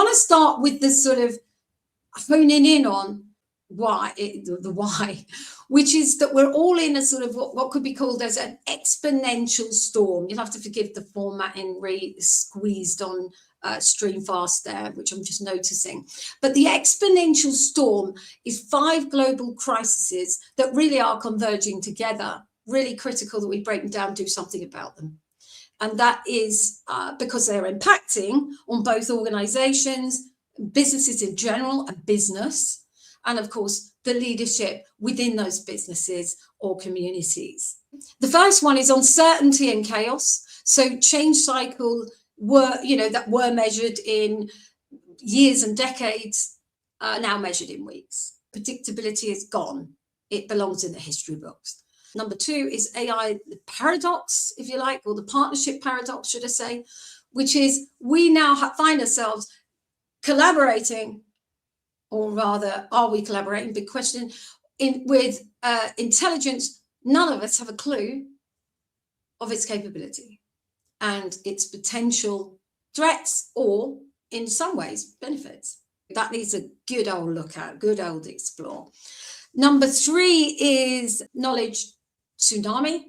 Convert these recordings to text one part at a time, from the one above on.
want to start with the sort of honing in on the why, which is that we're all in a sort of what could be called as an exponential storm. You'll have to forgive the formatting squeezed on Streamfast there, which I'm just noticing. But the exponential storm is 5 global crises that really are converging together, really critical that we break them down, do something about them. And that is because they're impacting on both organizations, businesses in general, and business, and of course, the leadership within those businesses or communities. The first one is uncertainty and chaos. So change cycle that were measured in years and decades are now measured in weeks. Predictability is gone. It belongs in the history books. Number 2 is AI paradox, if you like, or the partnership paradox, should I say, which is we now find ourselves collaborating, or rather, are we collaborating? Big question. With intelligence, none of us have a clue of its capability and its potential threats, or in some ways, benefits. That needs a good old look at, good old explore. Number 3 is knowledge tsunami,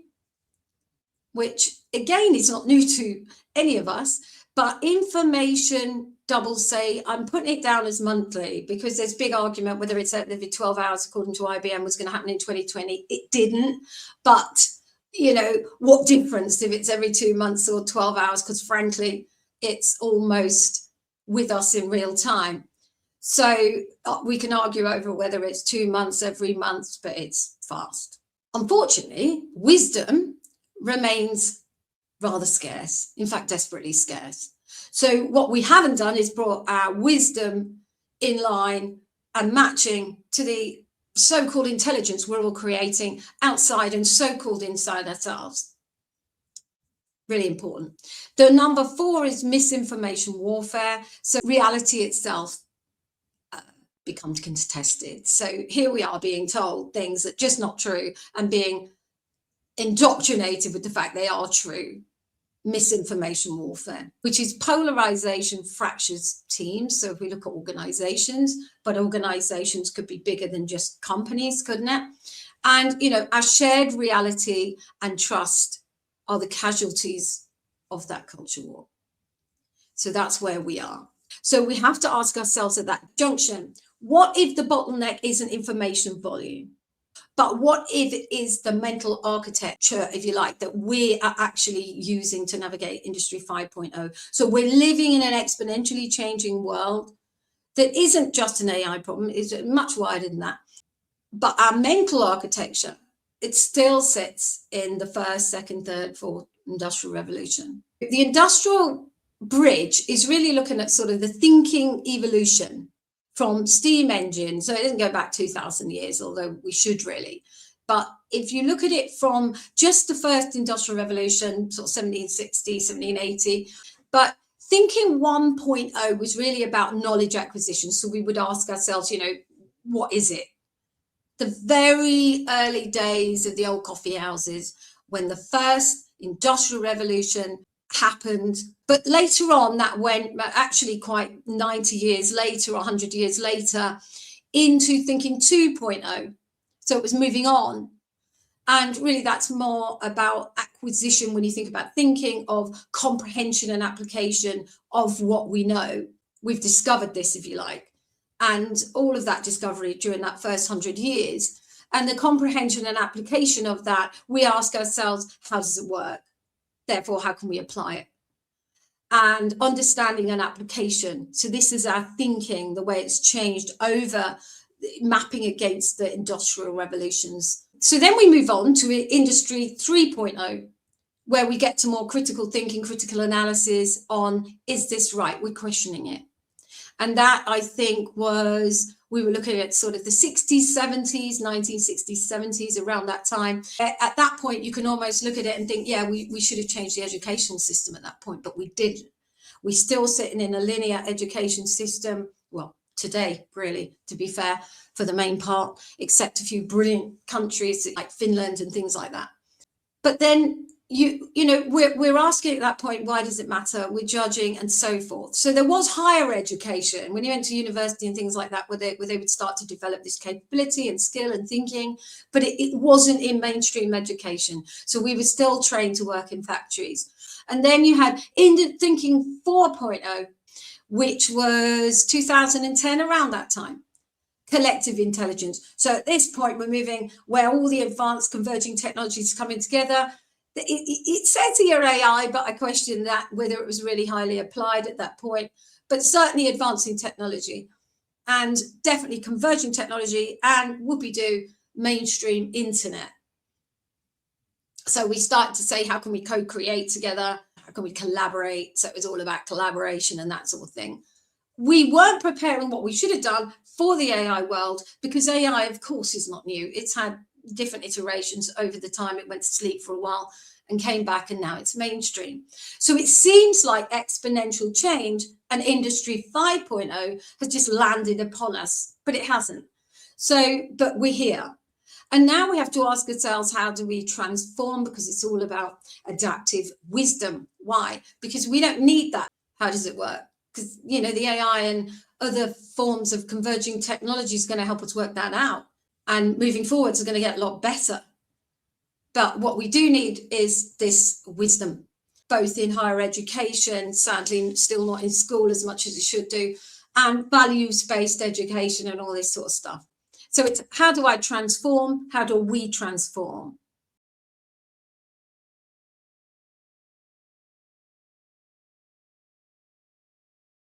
which again is not new to any of us, but information double say, I'm putting it down as monthly because there's big argument whether it's every 12 hours according to IBM was going to happen in 2020. It didn't, but what difference if it's every 2 months or 12 hours, because frankly it's almost with us in real time. So we can argue over whether it's 2 months, every month, but it's fast. Unfortunately, wisdom remains rather scarce, in fact desperately scarce. So what we haven't done is brought our wisdom in line and matching to the so-called intelligence we're all creating outside and so-called inside ourselves. Really important. The number 4 is misinformation warfare. So reality itself becomes contested. So here we are being told things that are just not true and being indoctrinated with the fact they are true. Misinformation warfare, which is polarization fractures teams. So if we look at organizations, but organizations could be bigger than just companies, couldn't it? And our shared reality and trust are the casualties of that culture war. So that's where we are. So we have to ask ourselves at that junction, what if the bottleneck isn't information volume? But what if it is the mental architecture, if you like, that we are actually using to navigate Industry 5.0? So we're living in an exponentially changing world that isn't just an AI problem, it's much wider than that. But our mental architecture, it still sits in the first, second, third, fourth industrial revolution. The industrial bridge is really looking at sort of the thinking evolution from steam engines. So it doesn't go back 2,000 years, although we should really. But if you look at it from just the first industrial revolution, sort of 1760, 1780, but thinking 1.0 was really about knowledge acquisition. So we would ask ourselves, what is it? The very early days of the old coffee houses, when the first industrial revolution happened, but later on that went actually quite 90 years later, 100 years later, into thinking 2.0. So it was moving on. And really that's more about acquisition when you think about thinking of comprehension and application of what we know. We've discovered this, if you like, and all of that discovery during that first 100 years. And the comprehension and application of that, we ask ourselves, how does it work? Therefore, how can we apply it? And understanding and application. So this is our thinking, the way it's changed over mapping against the industrial revolutions. So then we move on to Industry 3.0, where we get to more critical thinking, critical analysis on, is this right? We're questioning it. And that, I think, we were looking at sort of the 60s, 70s, 1960s, 70s, around that time. At that point, you can almost look at it and think, yeah, we should have changed the educational system at that point, but we didn't. We're still sitting in a linear education system. Well, today, really, to be fair, for the main part, except a few brilliant countries like Finland and things like that. But then we're asking at that point, why does it matter? We're judging and so forth. So there was higher education when you went to university and things like that, where they would start to develop this capability and skill and thinking, but it wasn't in mainstream education. So we were still trained to work in factories. And then you had Thinking 4.0, which was 2010, around that time. Collective intelligence. So at this point, we're moving where all the advanced converging technologies are coming together. It says here AI, but I question that whether it was really highly applied at that point, but certainly advancing technology and definitely converging technology and whoopie-doo mainstream internet. So we started to say, how can we co-create together? How can we collaborate? So it was all about collaboration and that sort of thing. We weren't preparing what we should have done for the AI world, because AI, of course, is not new. It's had different iterations over the time. It went to sleep for a while and came back, and now it's mainstream. So it seems like exponential change and Industry 5.0 has just landed upon us, but it hasn't. So, but we're here. And now we have to ask ourselves, how do we transform? Because it's all about adaptive wisdom. Why? Because we don't need that. How does it work? Because, the AI and other forms of converging technology is going to help us work that out. And moving forwards, are going to get a lot better. But what we do need is this wisdom, both in higher education, sadly still not in school as much as it should do, and values-based education and all this sort of stuff. So it's, how do I transform? How do we transform?